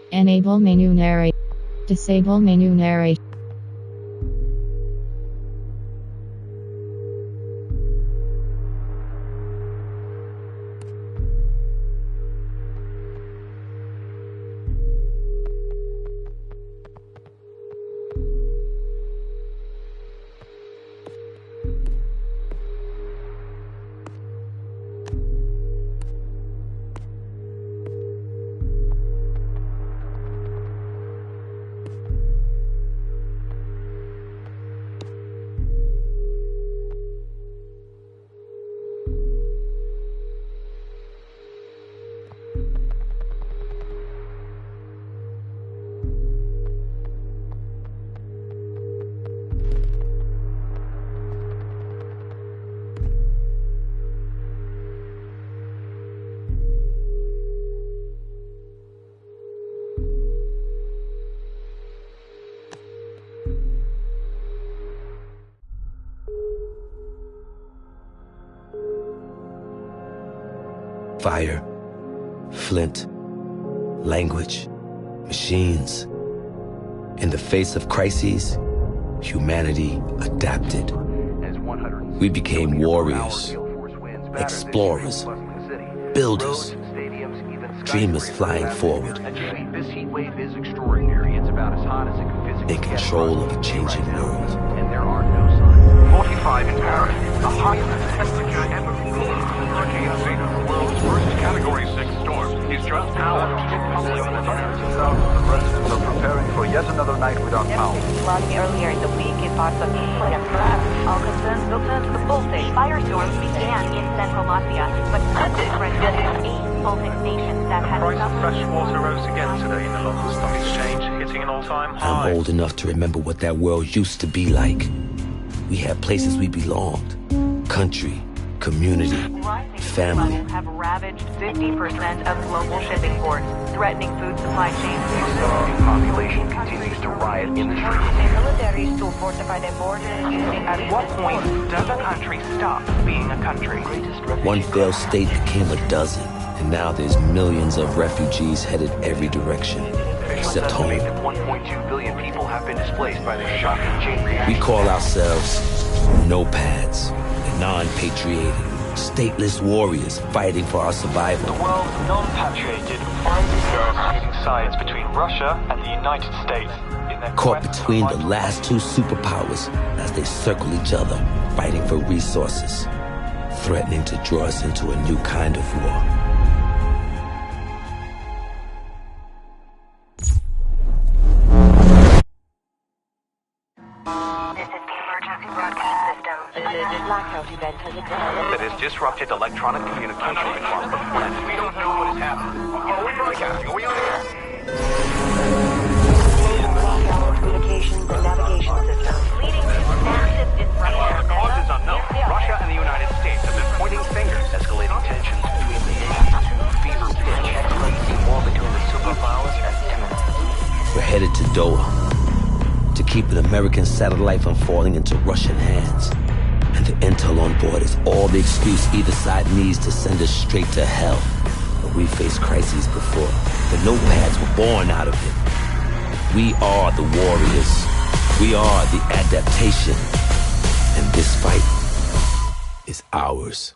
Enable menu narrate. Disable menu narrate. Fire, flint, language, machines. In the face of crises, humanity adapted. We became warriors, explorers, builders, dreamers flying forward, in control of a changing world. 45 in Paris, the hottest temperature ever recorded. Lurking in a fate of the world's worst Category 6 storm. He's just now hundreds of residents are preparing for yet another night without power. Flooding earlier in the week in parts of Italy and France. All concerns will turn to the Baltic. Firestorms began in central Latvia, but spread to 8 Baltic nations that had The price of fresh water rose again today in the London Stock Exchange, hitting an all-time high. I'm old enough to remember what that world used to be like. We had places we belonged. Country, community, family. Have ravaged 50% of global shipping ports, threatening food supply chains. The population continues to riot in the streets. Militaries to fortify their borders using... At what point does a country stop being a country? One failed state became a dozen, and now there's millions of refugees headed every direction, except home. 1.2 billion people have been displaced by the shocking chain reaction. We call ourselves nomads, the non-patriotic, stateless warriors fighting for our survival. The world's non-patrioted finds itself choosing sides between Russia and the United States. In their Caught quest between to the fight last two superpowers as they circle each other, fighting for resources, threatening to draw us into a new kind of war. That has disrupted electronic communication across the planet. We don't know what has happened. Are we broadcasting? Are we on air? Communications and navigation systems, leading to massive disruption. Cause is unknown. Russia and the United States have been pointing fingers, escalating tensions between the nations to fever pitch. The war between the superpowers is imminent. We're headed to Doha to keep an American satellite from falling into Russian hands. And the intel on board is all the excuse either side needs to send us straight to hell. But we faced crises before. The nomads were born out of it. We are the warriors. We are the adaptation. And this fight is ours.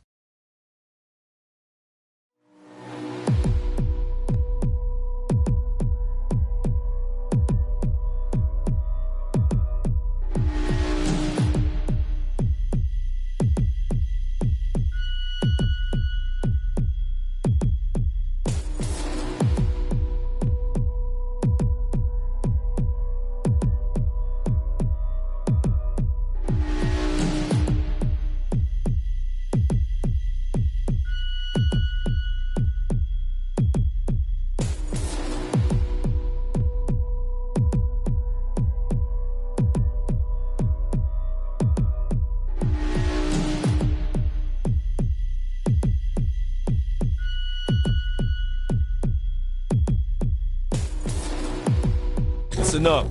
Listen up.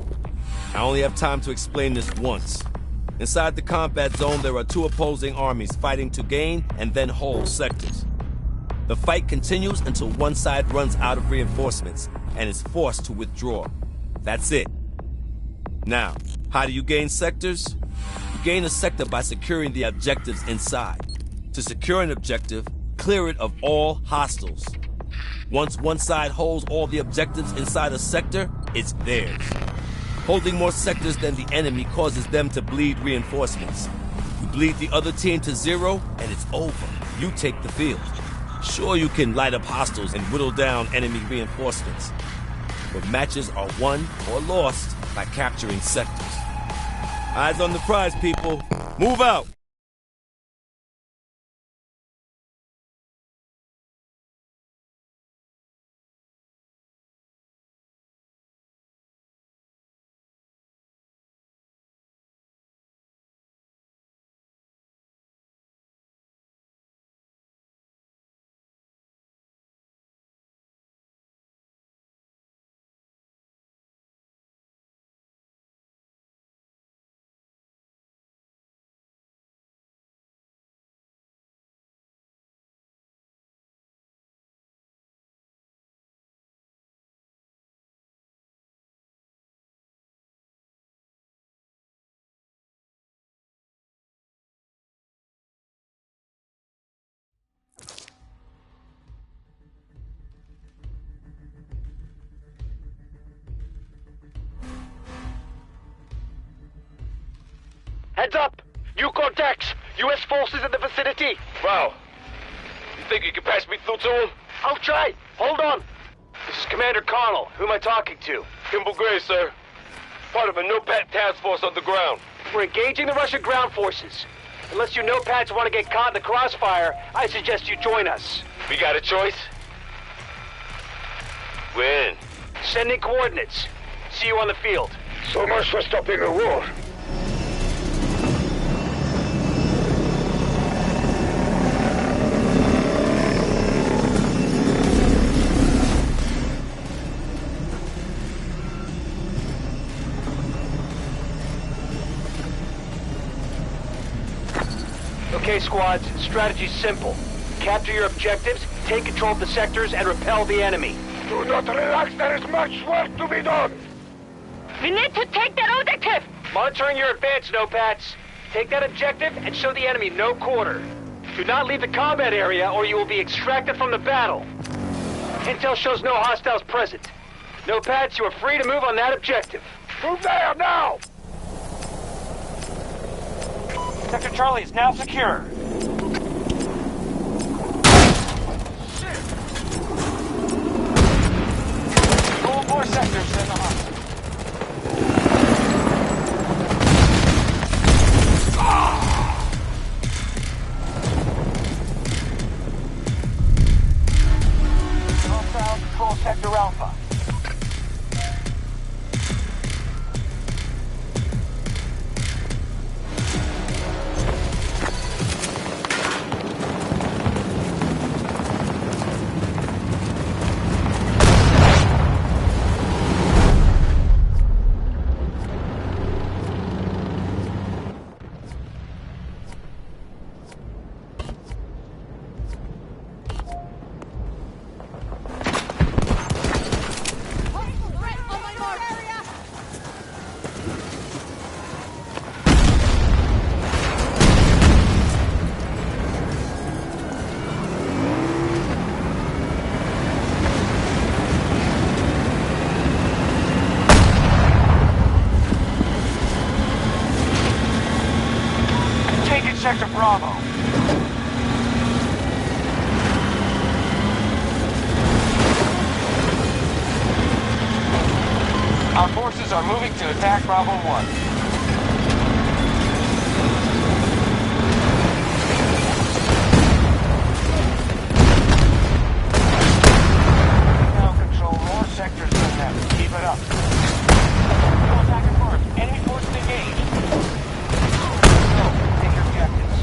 I only have time to explain this once. Inside the combat zone, there are two opposing armies fighting to gain and then hold sectors. The fight continues until one side runs out of reinforcements and is forced to withdraw. That's it. Now, how do you gain sectors? You gain a sector by securing the objectives inside. To secure an objective, clear it of all hostiles. Once one side holds all the objectives inside a sector, it's theirs. Holding more sectors than the enemy causes them to bleed reinforcements. You bleed the other team to zero, and it's over. You take the field. Sure, you can light up hostiles and whittle down enemy reinforcements, but matches are won or lost by capturing sectors. Eyes on the prize, people. Move out! Heads up! New contacts! U.S. forces in the vicinity! Wow. You think you can pass me through to him? I'll try! Hold on! This is Commander Connell. Who am I talking to? Kimball Gray, sir. Part of a no-pat task force on the ground. We're engaging the Russian ground forces. Unless you no-pats want to get caught in the crossfire, I suggest you join us. We got a choice? When? Sending coordinates. See you on the field. So much for stopping a war. Okay, squads, strategy's simple. Capture your objectives, take control of the sectors, and repel the enemy. Do not relax, there is much work to be done! We need to take that objective! Monitoring your advance, no-pats. Take that objective and show the enemy no quarter. Do not leave the combat area or you will be extracted from the battle. Intel shows no hostiles present. No-pats, you are free to move on that objective. Move there, now! Sector Charlie is now secure. Hold more sectors than the hostile. Hostile control Sector Alpha. Sector Bravo. Our forces are moving to attack Bravo 1. Sectors than them. Keep it up. No attack confirmed. Enemy forces engaged. Go. Take your objectives.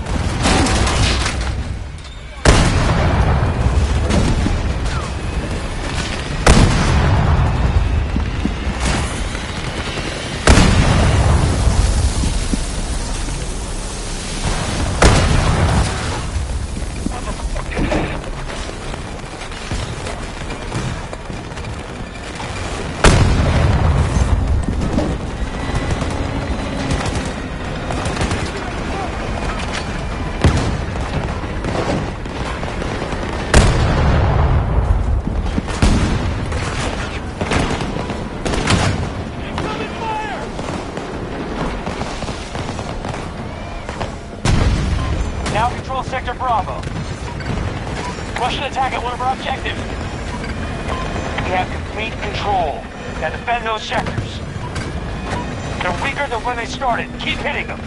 control Sector Bravo. Russian attack at one of our objectives. We have complete control. Now defend those sectors. They're weaker than when they started. Keep hitting them.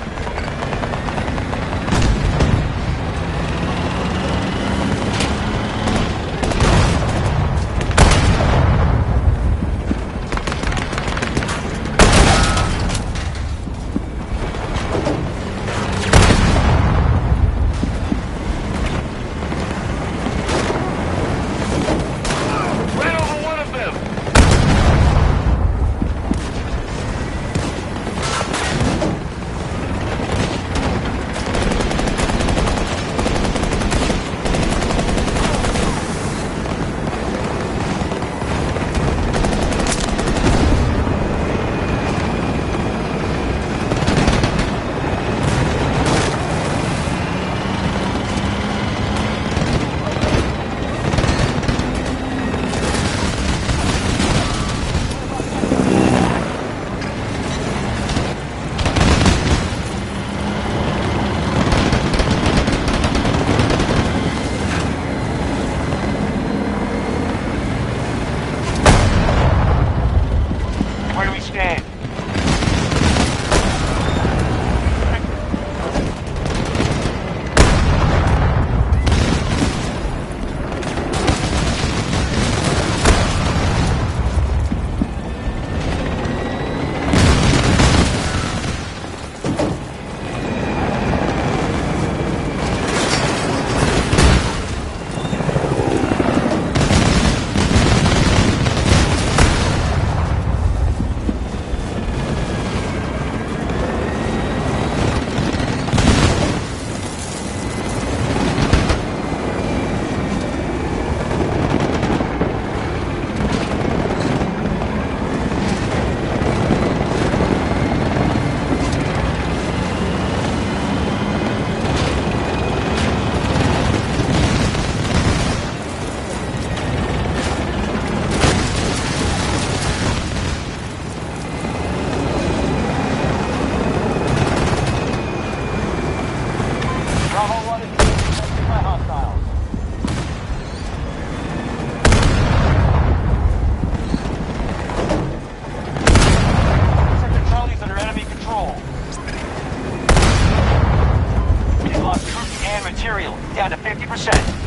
Down to 50%.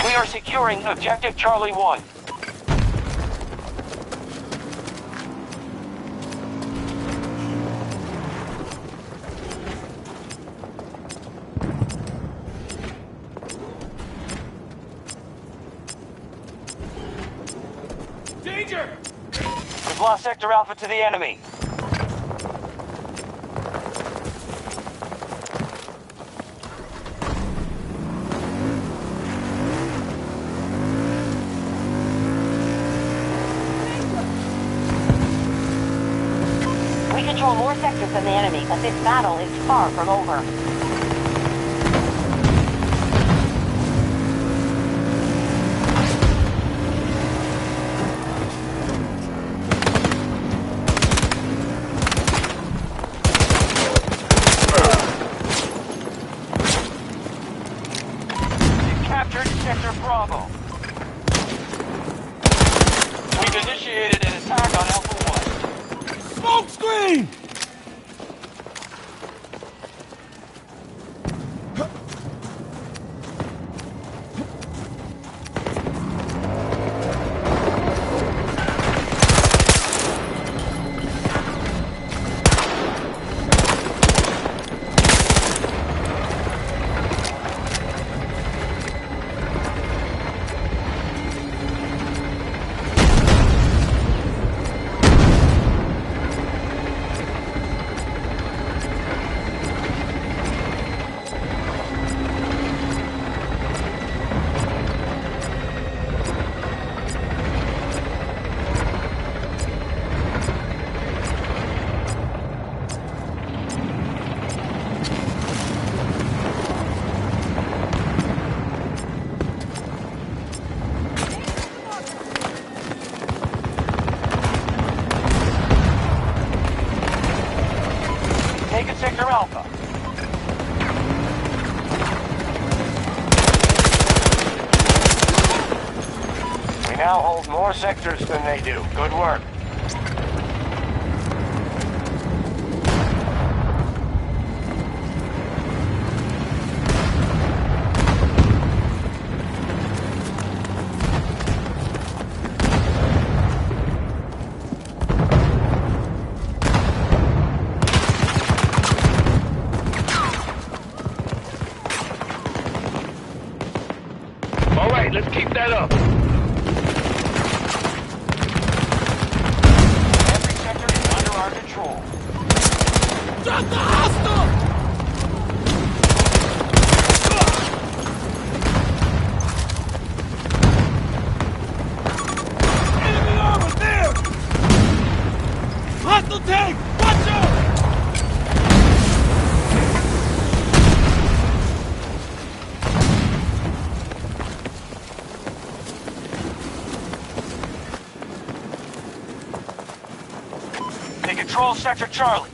We are securing Objective Charlie 1. Danger! We've lost Sector Alpha to the enemy. We control more sectors than the enemy, but this battle is far from over. Sector Bravo. We've initiated an attack on Alpha 1. Smoke screen! Taken Sector Alpha. We now hold more sectors than they do. Good work. All right, let's keep that up. Every sector is under our control. Drop the hostile! Enemy armor there! Hostile tank! Watch out! They control Sector Charlie.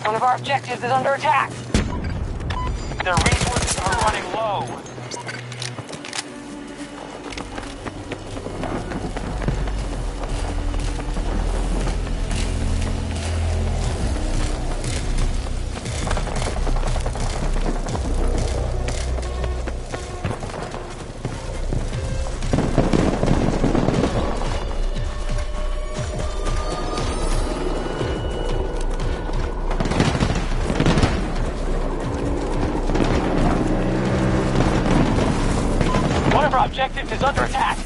One of our objectives is under attack. Their resources are running low. One of our objectives is under attack.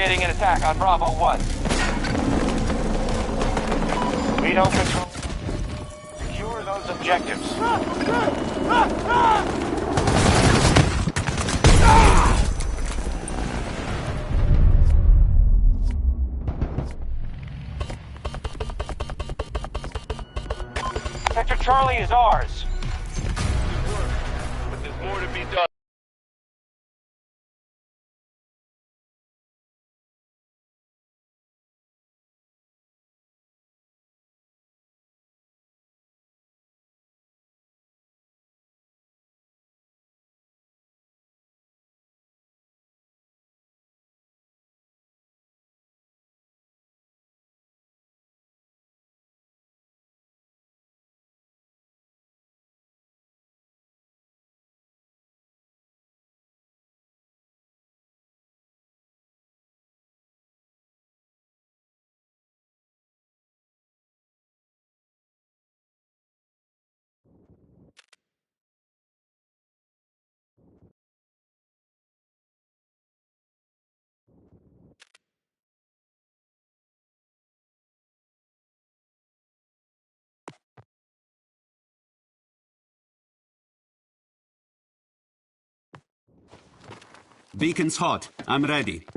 Initiating an attack on Bravo 1. We don't control. Secure those objectives. Sector Charlie is ours. But there's more to be done. Beacon's hot. I'm ready.